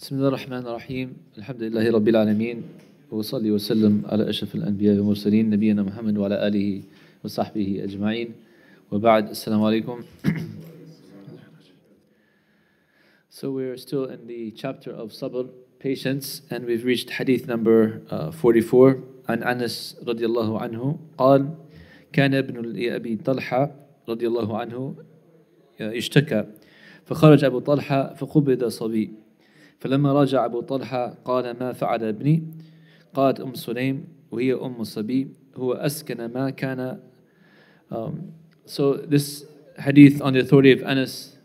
بسم الله الرحمن الرحيم الحمد لله رب العالمين وصلي وسلم على أشرف الأنبياء والمرسلين نبينا محمد وعلى آله وصحبه أجمعين وبعد السلام عليكم. So we're still in the chapter of sabr, patience, and we've reached hadith number 44 عن أنس رضي الله عنه قال كان ابن لأبي طلحة رضي الله عنه اشتكى فخرج أبو طلحة فقبض صبي فلما رجع أبو طلحة قال ما فعل ابني؟ قالت أم سليم وهي أم الصبي هو أسكن ما كان. So this hadith on the authority of Anas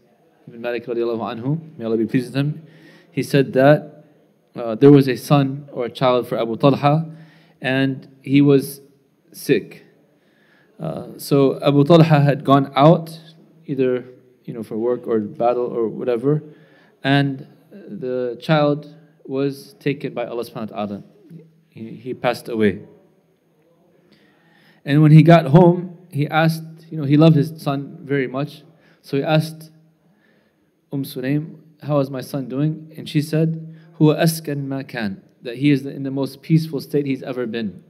ibn Malik radiallahu anhu, may Allah be pleased with him, he said that there was a son or a child for Abu Talha and he was sick. So Abu Talha had gone out either for work or battle or whatever, and the child was taken by Allah subhanahu wa ta'ala. He passed away. And when he got home, he asked, he loved his son very much. So he asked Sulaim, how is my son doing? And she said, Huwa askan ma kan, that he is in the most peaceful state he's ever been.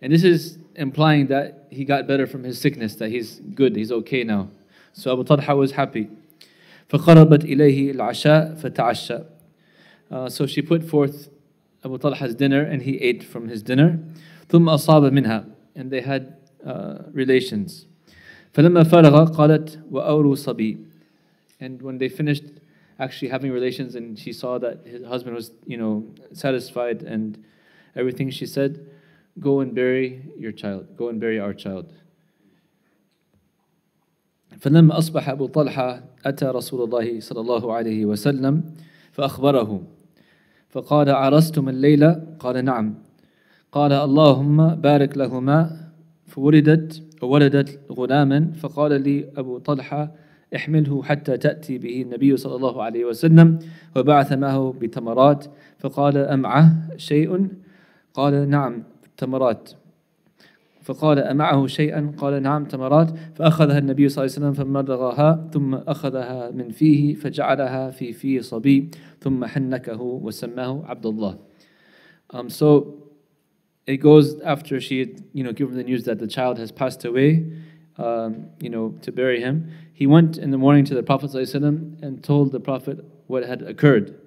And this is implying that he got better from his sickness, that he's good, he's okay now. So Abu Talha was happy. فقربت إليه العشاء فتعشى. So she put forth Abu Talha's dinner and he ate from his dinner. ثم أصاب منها, and they had relations. فلما فرغ قالت وأوروا صبي. And when they finished actually having relations and she saw that his husband was satisfied and everything, she said, go and bury your child, go and bury our child. فلما أصبح أبو طلحة أتى رسول الله صلى الله عليه وسلم فأخبره فقال عرستم الليلة؟ قال نعم. قال اللهم بارك لهما. فولدت غلاما فقال لي أبو طلحة احمله حتى تأتي به النبي صلى الله عليه وسلم وبعث معه بتمرات فقال أمعه شيء؟ قال نعم تمرات. فقال أمعه شيئا؟ قال نعم تمرات. فأخذها النبي صلى الله عليه وسلم فمرغها ثم أخذها من فيه فجعلها في صبي ثم حنكه وسماه عبد الله. So it goes after she had given the news that the child has passed away, to bury him. He went in the morning to the Prophet ﷺ and told the Prophet what had occurred.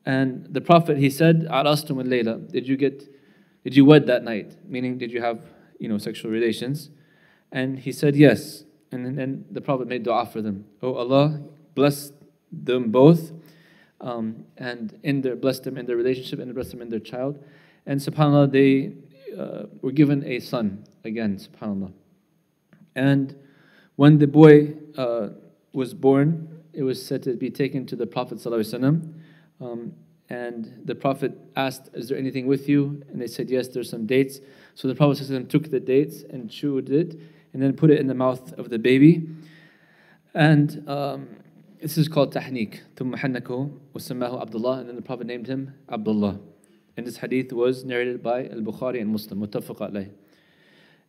And the Prophet, he said, Arastum al-layla, did you wed that night? Meaning, did you have sexual relations? And he said yes. And then the Prophet made dua for them. Oh Allah, bless them both, and bless them in their relationship and bless them in their child. And subhanAllah, they were given a son again, subhanAllah. And when the boy was born, it was said to be taken to the Prophet ﷺ. And the Prophet asked, is there anything with you? And they said, yes, there's some dates. So the Prophet ﷺ took the dates and chewed it and then put it in the mouth of the baby. And this is called tahniq. ثُمَّ حَنَّكَهُ وَسَمَّاهُ Abdullah. And then the Prophet named him Abdullah. And this hadith was narrated by Al-Bukhari and Muslim. متفق عليه.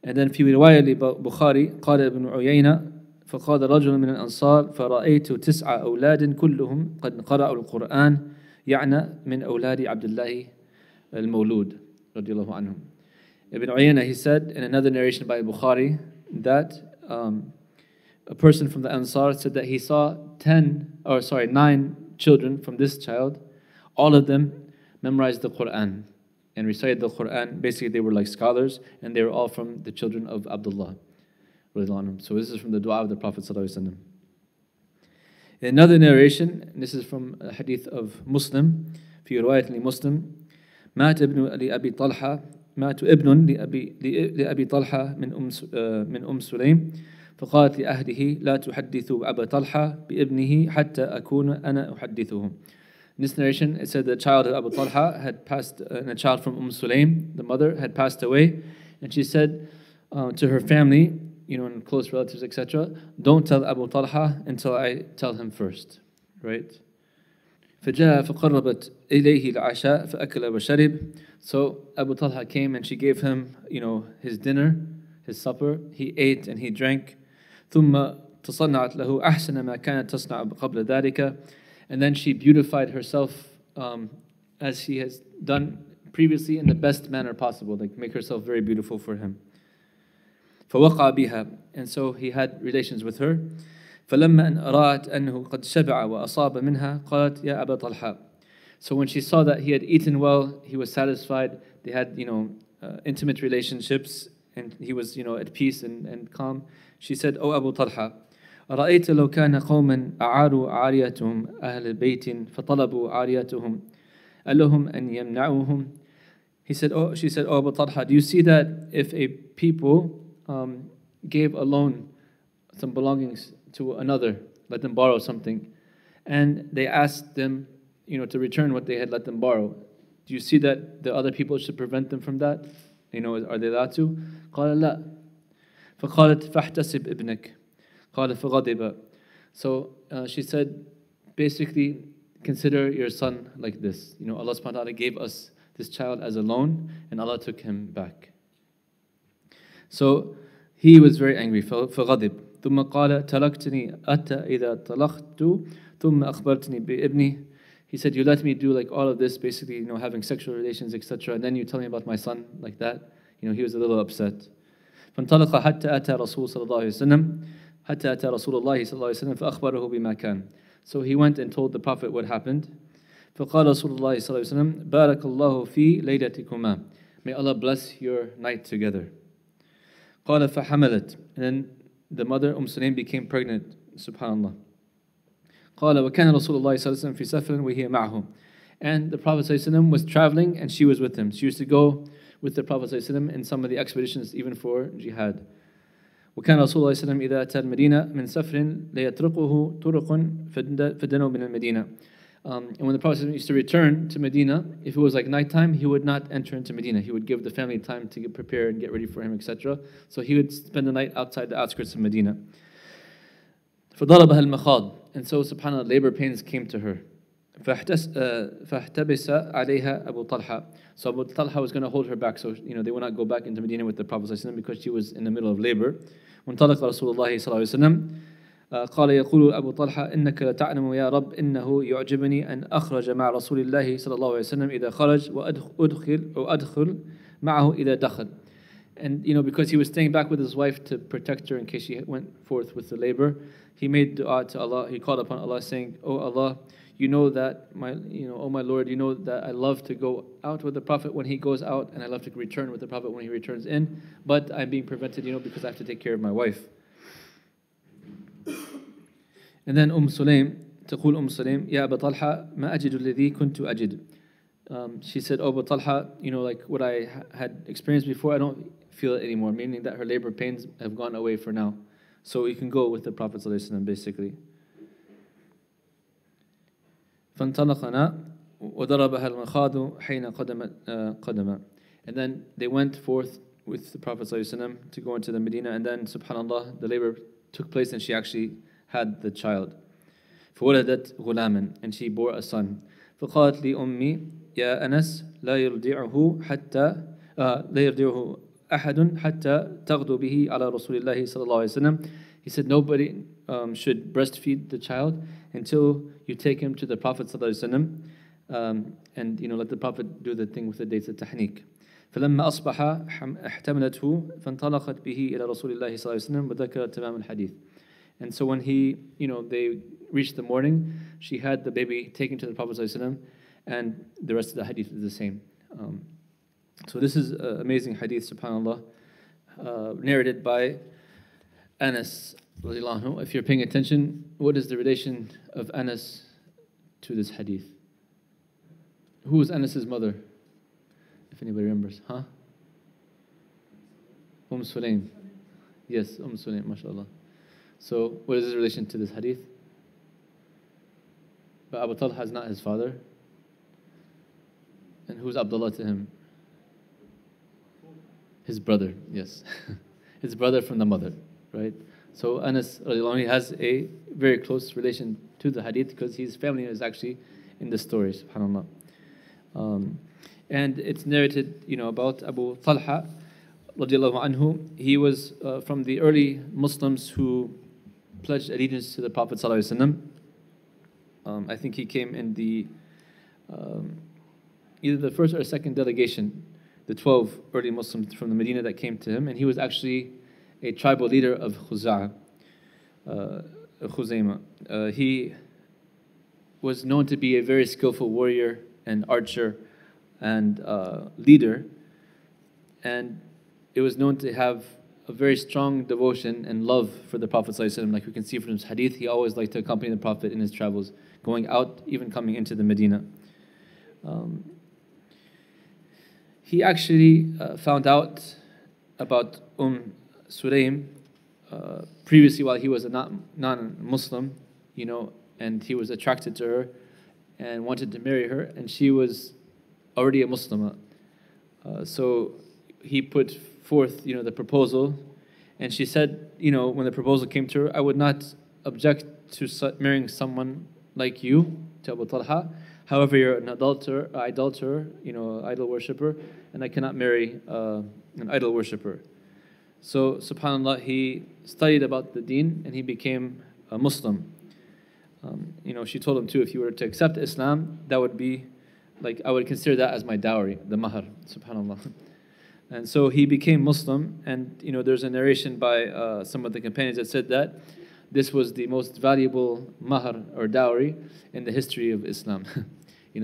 And then في رواية لبخاري قال ابن عيينة فقال رجل من الأنصار فرأيت 9 أولاد كلهم قد قرأوا القرآن يعني من أولاد عبد الله المولود رضي الله عنهم. Ibn Uyayna, he said in another narration by Bukhari that a person from the Ansar said that he saw 9 children from this child. All of them memorized the Quran and recited the Quran. Basically, they were like scholars, and they were all from the children of Abdullah. So this is from the dua of the Prophet ﷺ. In another narration, and this is from a hadith of Muslim, في رواية لمسلم مات ابن لأبي طلحة من أم سليم فقالت لأهله لا تحدثوا أبا طلحة بابنه حتى أكون أنا أحدثه. In this narration, it said the child of Abu Talha had passed, and a child from Sulaim, the mother, had passed away, and she said to her family, and close relatives, etc., don't tell Abu Talha until I tell him first, right? فجاء فقربت إليه العشاء فأكل وشرب. So Abu Talha came and she gave him, his dinner, his supper. He ate and he drank. ثم تصنعت له أحسن ما كانت تصنع قبل ذلك. And then she beautified herself as she has done previously in the best manner possible, like make herself very beautiful for him. فوقع بها, and so he had relations with her. فلما أن أرأت أنه قد شبع وأصاب منها قالت يا أبا طلحة. So when she saw that he had eaten well, he was satisfied, they had, intimate relationships, and he was, at peace and calm, she said, "O Abu Talha, أرأيت لو كان قوما أعاروا عاريتهم أهل بيت فطلبوا عاريتهم ألهم أن يمنعوهم." She said, "Oh Abu Talha, do you see that if a people gave a loan some belongings to another, let them borrow something, and they asked them, to return what they had let them borrow, do you see that the other people should prevent them from that? Are they allowed to?" قال لا. فقالت فاحتسب ابنك. قال فغضب. So she said, basically, consider your son like this. Allah subhanahu wa ta'ala gave us this child as a loan, and Allah took him back. So he was very angry. فغضب. ثم قال تركتني أتى إذا طلقت ثم أخبرتني بابني. He said, you let me do like all of this, basically, having sexual relations, etc. And then you tell me about my son like that. He was a little upset. فانطلق حتى أتى رسول صلى الله عليه وسلم حتى أتى رسول الله صلى الله عليه وسلم فأخبره بما كان. So he went and told the Prophet what happened. فقال رسول الله صلى الله عليه وسلم بارك الله في ليلتكما. May Allah bless your night together. قال فحملت. And then the mother Sulaim became pregnant. Subhanallah. قال وكان رسول الله صلى الله عليه وسلم في سفر وهي معه. And the Prophet صلى الله عليه وسلم was traveling and she was with him. She used to go with the Prophet صلى الله عليه وسلم in some of the expeditions, even for jihad. وكان رسول الله صلى الله عليه وسلم إذا أتى المدينة من سفر ليتركه طرق فدنوا من المدينة. And when the Prophet used to return to Medina, if it was like nighttime, he would not enter into Medina. He would give the family time to get prepared and get ready for him, etc. So he would spend the night outside the outskirts of Medina. فضربها المخاض. And so, subhanAllah, labor pains came to her. فاحتبس عليها أبو طلحة. So Abu Talha was going to hold her back, so they would not go back into Medina with the Prophet ﷺ because she was in the middle of labor. وانطلق رسول الله صلى الله عليه وسلم. قال يقول أبو طلحة إنك لتعلم يا رب إنه يعجبني أن أخرج مع رسول الله صلى الله عليه وسلم إذا خرج وأدخل معه إذا دخل. And because he was staying back with his wife to protect her in case she went forth with the labor, he made dua to Allah. He called upon Allah saying, "Oh Allah, you know that oh my Lord, you know that I love to go out with the Prophet when he goes out, and I love to return with the Prophet when he returns in, but I'm being prevented, because I have to take care of my wife." And then Sulaim, تقول Sulaim, يا أبا طلحة ما أجد الذي كنت أجد. She said, "Oh, Abu Talha, like what I had experienced before, I don't feel it anymore," meaning that her labor pains have gone away for now. So you can go with the Prophet ﷺ, basically. فانطلقنا وضربها المخاض حين قدم. And then they went forth with the Prophet ﷺ to go into the Medina, and then, subhanallah, the labor took place and she actually had the child. فولدت غلاما, and she bore a son. فقالت لي أمي يا أنس لا يرضعه أحد حتى تغدو به على رسول الله صلى الله عليه وسلم. He said nobody should breastfeed the child until you take him to the Prophet صلى الله عليه وسلم, and let the Prophet do the thing with the dates of tahniq. فلما أصبح احتملته فانطلقت به إلى رسول الله صلى الله عليه وسلم وذكر تمام الحديث. And so when they reached the morning, she had the baby taken to the Prophet ﷺ, and the rest of the hadith is the same. So this is an amazing hadith, subhanAllah, narrated by Anas. If you're paying attention, what is the relation of Anas to this hadith? Who was Anas's mother? If anybody remembers, huh? Sulaim. Yes, Sulaim, mashallah. So, what is his relation to this hadith? But Abu Talha is not his father. And who's Abdullah to him? His brother, yes. His brother from the mother, right? So Anas he has a very close relation to the hadith because his family is actually in the story, subhanAllah. And it's narrated, about Abu Talha, radiallahu anhu. He was from the early Muslims who pledged allegiance to the Prophet ﷺ. I think he came in the um, either the first or second delegation, the 12 early Muslims from the Medina that came to him, and he was actually a tribal leader of Khuzayma. He was known to be a very skillful warrior and archer and leader, and it was known to have a very strong devotion and love for the Prophet ﷺ. Like we can see from his hadith, he always liked to accompany the Prophet in his travels, going out, even coming into the Medina. He actually found out about Sulaym previously while he was a non-Muslim, and he was attracted to her and wanted to marry her, and she was already a Muslimah. So he put forth, the proposal, and she said, when the proposal came to her, I would not object to marrying someone like you, to Abu Talha. However, you're an idolater, idol worshipper, and I cannot marry an idol worshipper. So, subhanAllah, he studied about the deen and he became a Muslim. She told him too, if you were to accept Islam, that would be, I would consider that as my dowry, the mahar, subhanAllah. And so he became Muslim, and there's a narration by some of the companions that said that this was the most valuable mahar or dowry in the history of Islam,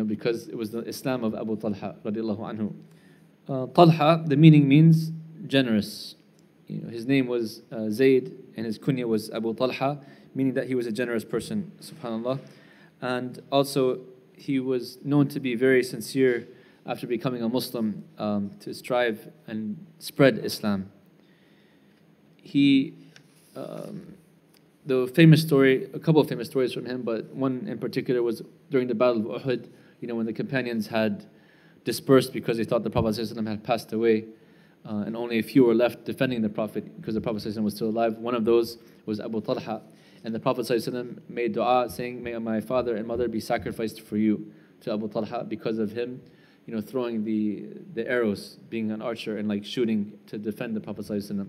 because it was the Islam of Abu Talha radiallahu anhu. Talha, the meaning means generous. His name was Zayd, and his kunya was Abu Talha, meaning that he was a generous person, subhanAllah. And also, he was known to be very sincere after becoming a Muslim, to strive and spread Islam. The famous story, a couple of famous stories from him, but one in particular was during the Battle of Uhud, when the companions had dispersed because they thought the Prophet ﷺ had passed away, and only a few were left defending the Prophet because the Prophet ﷺ was still alive. One of those was Abu Talha, and the Prophet ﷺ made dua saying, may my father and mother be sacrificed for you, to Abu Talha, because of him throwing the arrows, being an archer and shooting to defend the Prophet ﷺ.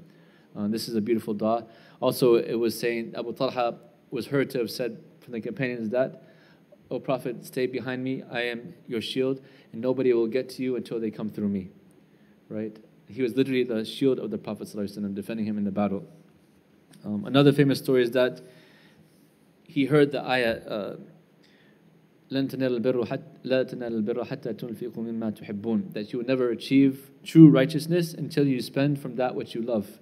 This is a beautiful dua. Also, it was saying, Abu Talha was heard to have said from the companions that, O Prophet, stay behind me, I am your shield, and nobody will get to you until they come through me. Right? He was literally the shield of the Prophet ﷺ, defending him in the battle. Another famous story is that he heard the ayah, لن تنال البر حتى تنفقوا مما تحبون, that you will never achieve true righteousness until you spend from that which you love.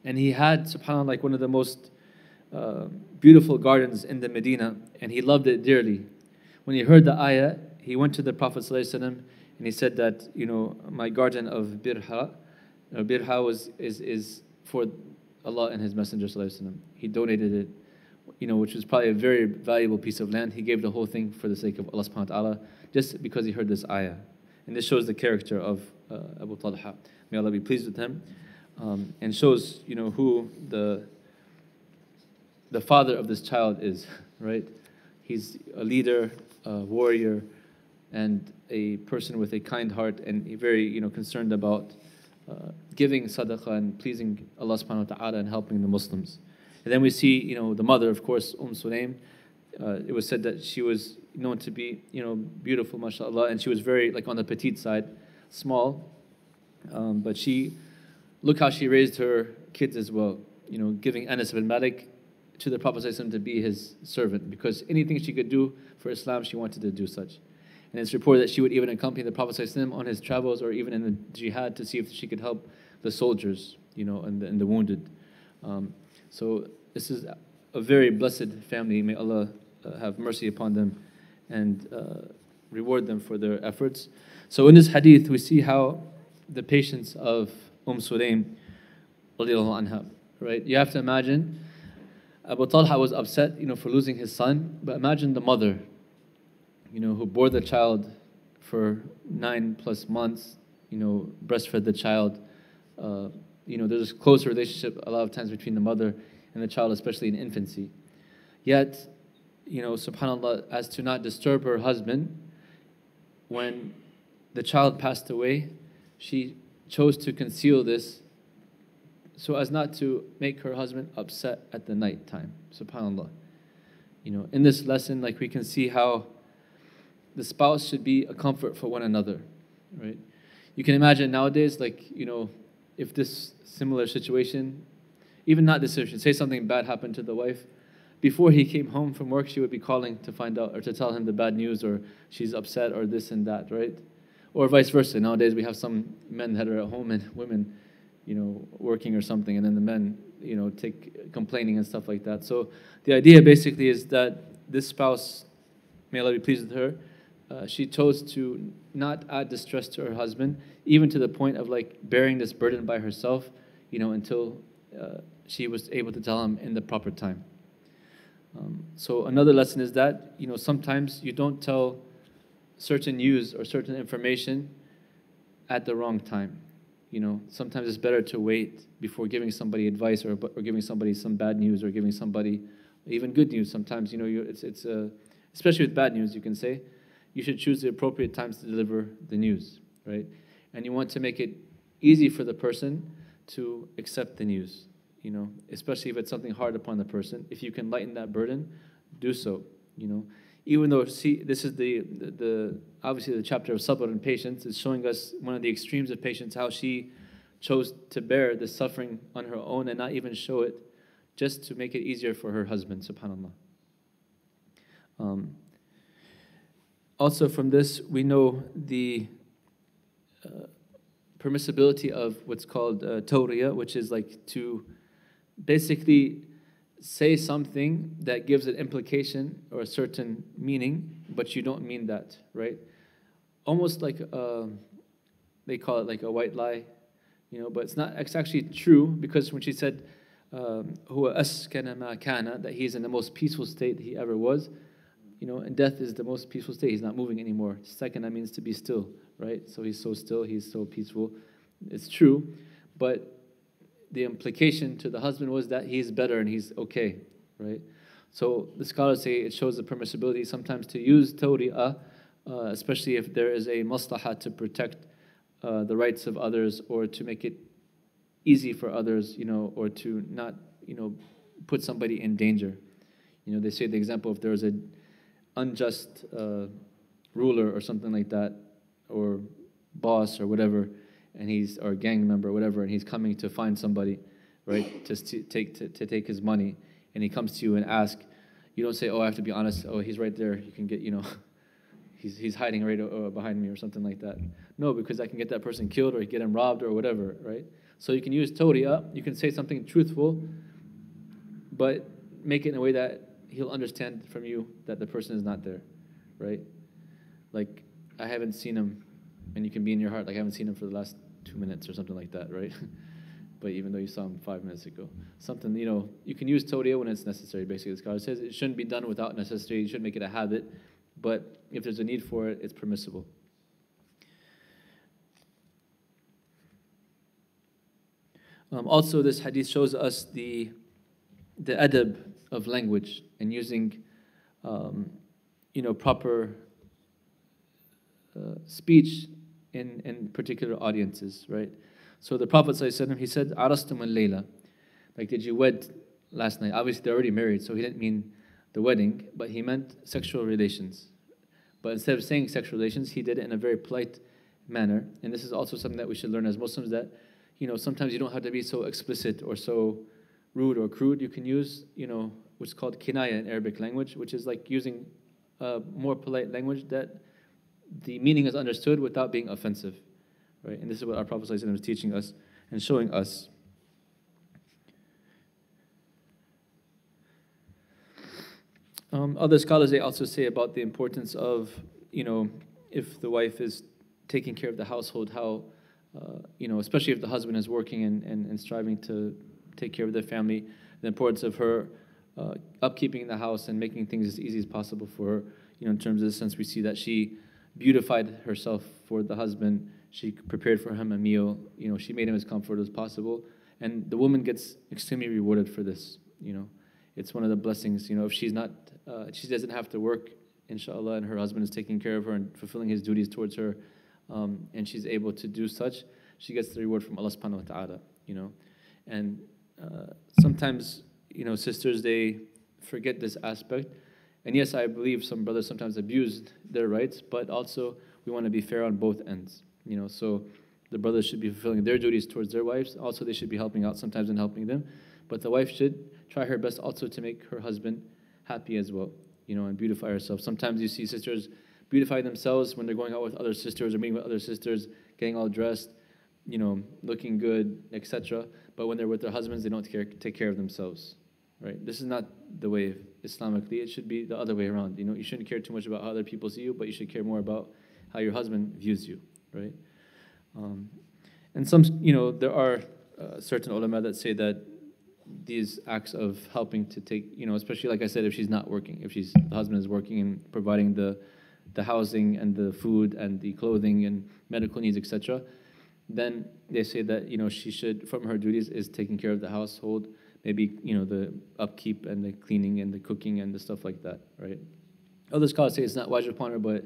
And he had, subhanAllah, one of the most beautiful gardens in the Medina, and he loved it dearly. When he heard the ayah, he went to the Prophet ﷺ and he said that, my garden of Birha is for Allah and His Messenger ﷺ. He donated it, which was probably a very valuable piece of land. He gave the whole thing for the sake of Allah subhanahu wa ta'ala, just because he heard this ayah. And this shows the character of Abu Talha. May Allah be pleased with him. And shows, who the father of this child is, right? He's a leader, a warrior, and a person with a kind heart, and very, concerned about giving sadaqah and pleasing Allah subhanahu wa ta'ala and helping the Muslims. And then we see, the mother, of course, Sulaym. It was said that she was known to be, beautiful, mashallah, and she was very, on the petite side, small. But look how she raised her kids as well, giving Anas bin Malik to the Prophet ﷺ to be his servant, because anything she could do for Islam, she wanted to do such. And it's reported that she would even accompany the Prophet ﷺ on his travels, or even in the jihad, to see if she could help the soldiers, and the wounded. So this is a very blessed family. May Allah have mercy upon them and reward them for their efforts. So in this hadith, we see how the patience of Sulaym, radiallahu anha, right? You have to imagine, Abu Talha was upset, for losing his son, but imagine the mother, who bore the child for 9+ months, breastfed the child. There's a close relationship a lot of times between the mother and the child, especially in infancy. Yet, subhanAllah, as to not disturb her husband, when the child passed away, she chose to conceal this so as not to make her husband upset at the night time. SubhanAllah. In this lesson, we can see how the spouse should be a comfort for one another, right? You can imagine nowadays, like, if this similar situation, even not this situation, say something bad happened to the wife, before he came home from work, she would be calling to find out or to tell him the bad news, or she's upset or this and that, right? Or vice versa. Nowadays we have some men that are at home and women, working or something, and then the men, take complaining and stuff like that. So the idea basically is that this spouse, may Allah be pleased with her, she chose to not add distress to her husband, even to the point of like bearing this burden by herself, until she was able to tell him in the proper time. So another lesson is that, sometimes you don't tell certain news or certain information at the wrong time. Sometimes it's better to wait before giving somebody advice, or giving somebody some bad news, or giving somebody even good news. Sometimes, it's especially with bad news, you can say, you should choose the appropriate times to deliver the news, right? And you want to make it easy for the person to accept the news, especially if it's something hard upon the person. If you can lighten that burden, do so, Even though, see, this is the obviously the chapter of sabr and patience is showing us one of the extremes of patience, how she chose to bear the suffering on her own and not even show it, just to make it easier for her husband, subhanAllah. Also from this, we know the permissibility of what's called tawriya, which is like to basically say something that gives an implication or a certain meaning, but you don't mean that, right? Almost like they call it like a white lie, but it's not. It's actually true, because when she said huwa askana ma kana, that he's in the most peaceful state he ever was, and death is the most peaceful state. He's not moving anymore. Second, that means to be still, right? So he's so still, he's so peaceful. It's true, but the implication to the husband was that he's better and he's okay, right? So the scholars say it shows the permissibility sometimes to use tawri'ah, especially if there is a maslaha to protect the rights of others, or to make it easy for others, or to not, put somebody in danger. They say the example, if there was an unjust ruler or something like that, or boss or whatever, and or a gang member or whatever, and he's coming to find somebody, right, to take his money, and he comes to you and asks, you don't say, oh, I have to be honest, oh, he's right there, you can get, he's hiding right behind me or something like that. No, because I can get that person killed, or get him robbed, or whatever, right? So you can use tawri'ah, you can say something truthful, but make it in a way that he'll understand from you that the person is not there, right? Like, I haven't seen him, and you can be in your heart, like, I haven't seen him for the last 2 minutes or something like that, right? But even though you saw him 5 minutes ago. Something, you can use tawri'ah when it's necessary, basically. The scholar says it shouldn't be done without necessity, you shouldn't make it a habit, but if there's a need for it, it's permissible. Also, this hadith shows us the adab of language, and using, proper speech in particular audiences, right? So the Prophet ﷺ, he said, "Arastum al-layla," like, did you wed last night? Obviously, they're already married, so he didn't mean the wedding, but he meant sexual relations. But instead of saying sexual relations, he did it in a very polite manner. And this is also something that we should learn as Muslims, that, sometimes you don't have to be so explicit or so rude or crude. You can use, what's called kinaya in Arabic language, which is like using more polite language that the meaning is understood without being offensive, right? And this is what our Prophet ﷺ was teaching us and showing us. Other scholars, they also say about the importance of, if the wife is taking care of the household, how, especially if the husband is working and striving to take care of their family, the importance of her upkeeping the house and making things as easy as possible for her. In terms of the sense, we see that she beautified herself for the husband. She prepared for him a meal. She made him as comfortable as possible. And the woman gets extremely rewarded for this. It's one of the blessings. If she's not, she doesn't have to work, inshallah, and her husband is taking care of her and fulfilling his duties towards her, and she's able to do such, she gets the reward from Allah subhanahu wa ta'ala, And sometimes, sisters, they forget this aspect, And yes, I believe some brothers sometimes abuse their rights, but also we want to be fair on both ends. So the brothers should be fulfilling their duties towards their wives. Also, they should be helping out sometimes in helping them. But the wife should try her best also to make her husband happy as well, and beautify herself. Sometimes you see sisters beautify themselves when they're going out with other sisters or meeting with other sisters, getting all dressed, looking good, etc. But when they're with their husbands, they don't take care of themselves, right? This is not the way Islamically. It should be the other way around. You shouldn't care too much about how other people see you, but you should care more about how your husband views you, right? And some, there are certain ulama that say that these acts of helping to take, especially like I said, if she's not working, if the husband is working and providing the housing and the food and the clothing and medical needs, etc., then they say that she should, from her duties, is taking care of the household, maybe the upkeep and the cleaning and the cooking and the stuff like that, right? Other scholars say it's not wajib upon her, but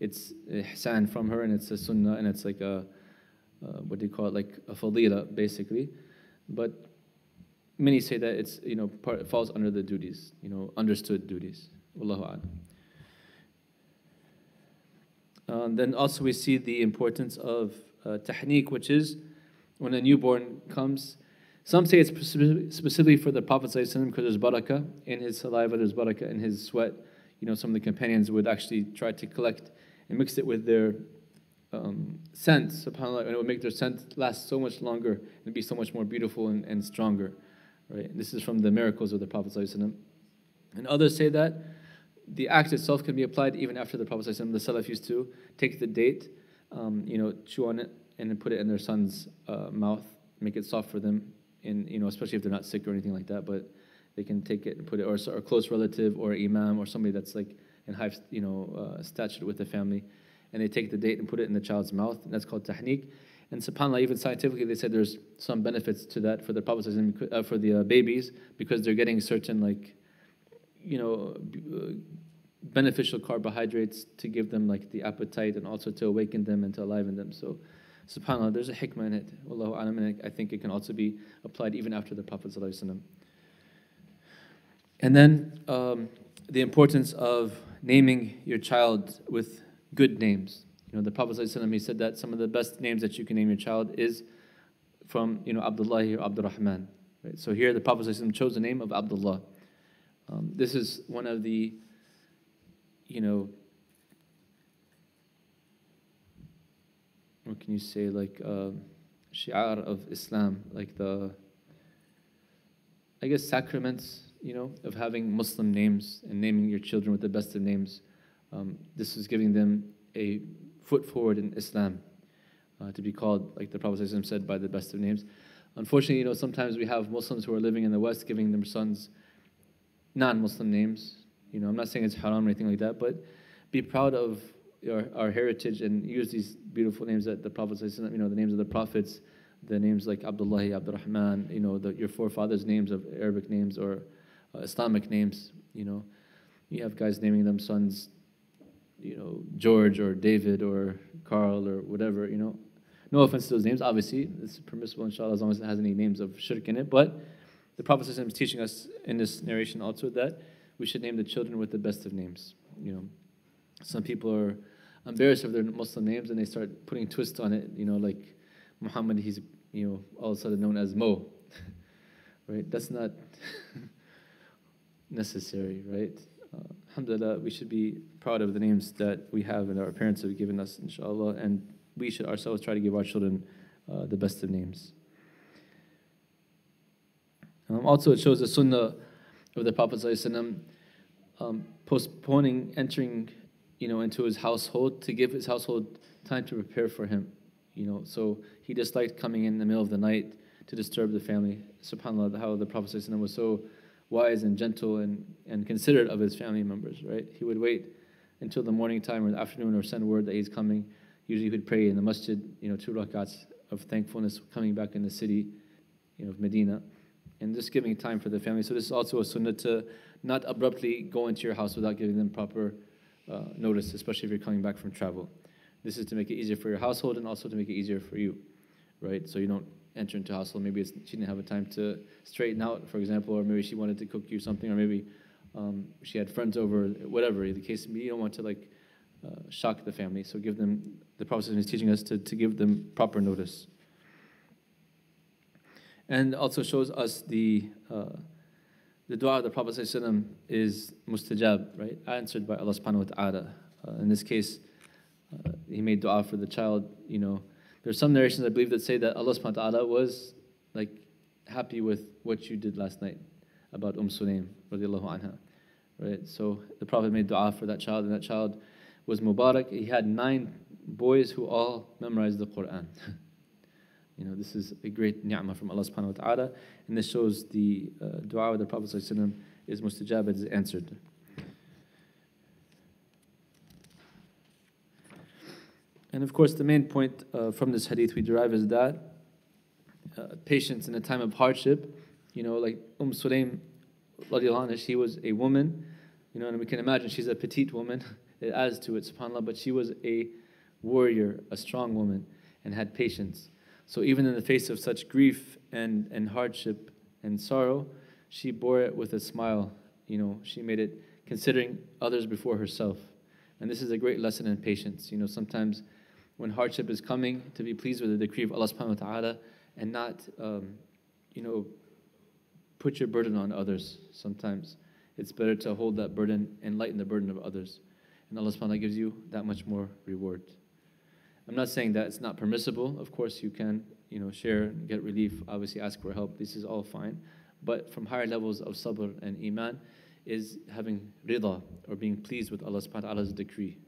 it's ihsan from her, and it's a sunnah, and it's like a what do you call it, like a fadila basically. But many say that it's it falls under the duties, understood duties. Wallahu a'lam. Then also we see the importance of tahniq, which is when a newborn comes. Some say it's specifically for the Prophet ﷺ because there's barakah in his saliva, there's barakah in his sweat. Some of the companions would actually try to collect and mix it with their scent, subhanAllah, and it would make their scent last so much longer and be so much more beautiful and stronger. Right? This is from the miracles of the Prophet ﷺ. And others say that the act itself can be applied even after the Prophet ﷺ. The Salaf used to take the date, chew on it, and then put it in their son's mouth, make it soft for them, especially if they're not sick or anything like that. But they can take it and put it, or a close relative, or imam, or somebody that's like in high, stature with the family, and they take the date and put it in the child's mouth. And that's called tahniq. And subhanAllah, even scientifically, they said there's some benefits to that for the Prophet for the babies, because they're getting certain beneficial carbohydrates to give them like the appetite and also to awaken them and to enliven them. So subhanAllah, there's a hikmah in it. Wallahu a'lam, and I think it can also be applied even after the Prophet ﷺ. And then the importance of naming your child with good names. The Prophet ﷺ, he said that some of the best names that you can name your child is from Abdullah or Abdurrahman. Right? So here the Prophet ﷺ chose the name of Abdullah. This is one of the what can you say, like shi'ar of Islam, like the, I guess, sacraments, of having Muslim names and naming your children with the best of names. This is giving them a foot forward in Islam, to be called, like the Prophet ﷺ said, by the best of names. Unfortunately, sometimes we have Muslims who are living in the West giving their sons non-Muslim names. I'm not saying it's haram or anything like that, but be proud of our heritage and use these beautiful names that the Prophet ﷺ, the names of the prophets, the names like Abdullah, Abdurrahman, your forefathers' names of Arabic names or Islamic names. You have guys naming them sons, George or David or Carl or whatever, No offense to those names, obviously. It's permissible, inshallah, as long as it has any names of shirk in it. But the Prophet ﷺ is teaching us in this narration also that we should name the children with the best of names. Some people are embarrassed of their Muslim names and they start putting twists on it, like Muhammad, he's, all of a sudden known as Mo. Right? That's not necessary, right? Alhamdulillah, we should be proud of the names that we have and our parents have given us, inshallah, and we should ourselves try to give our children the best of names. Also, it shows the sunnah of the Prophet ﷺ, postponing entering, into his household to give his household time to prepare for him. So he disliked coming in the middle of the night to disturb the family. SubhanAllah, how the Prophet ﷺ was so wise and gentle and considerate of his family members, right? He would wait until the morning time or the afternoon or send word that he's coming. Usually he would pray in the masjid, 2 rakats of thankfulness coming back in the city, of Medina, and just giving time for the family. So this is also a sunnah to not abruptly go into your house without giving them proper notice, especially if you're coming back from travel. This is to make it easier for your household and also to make it easier for you, right? So you don't enter into a household. Maybe she didn't have a time to straighten out, for example, or maybe she wanted to cook you something, or maybe she had friends over, whatever the case may be. You don't want to like shock the family, so give them. The Prophet is teaching us to give them proper notice, and also shows us the dua of the Prophet is mustajab, right? Answered by Allah subhanahu wa ta'ala. In this case, he made dua for the child. You know, there's some narrations I believe that say that Allah subhanahu wa ta'ala was like happy with what you did last night about Sulaim radiallahu anha, right? So the Prophet made dua for that child, and that child was Mubarak. He had 9 boys who all memorized the Quran. You know, this is a great ni'mah from Allah subhanahu wa ta'ala, and this shows the dua of the Prophet ﷺ is mustajab, it is answered. And of course, the main point from this hadith we derive is that patience in a time of hardship. You know, like Sulaim, radiallahu anha, she was a woman, you know, and we can imagine she's a petite woman. It adds to it, subhanAllah, but she was a warrior, a strong woman, and had patience. So even in the face of such grief and hardship and sorrow, she bore it with a smile. You know, she made it considering others before herself. And this is a great lesson in patience. You know, sometimes when hardship is coming, to be pleased with the decree of Allah subhanahu wa ta'ala and not, you know, put your burden on others. Sometimes it's better to hold that burden and lighten the burden of others. And Allah subhanahu wa ta'ala gives you that much more reward. I'm not saying that it's not permissible. Of course you can, you know, share and get relief, obviously ask for help. This is all fine. But from higher levels of sabr and iman is having rida, or being pleased with Allah subhanahu wa ta'ala's decree.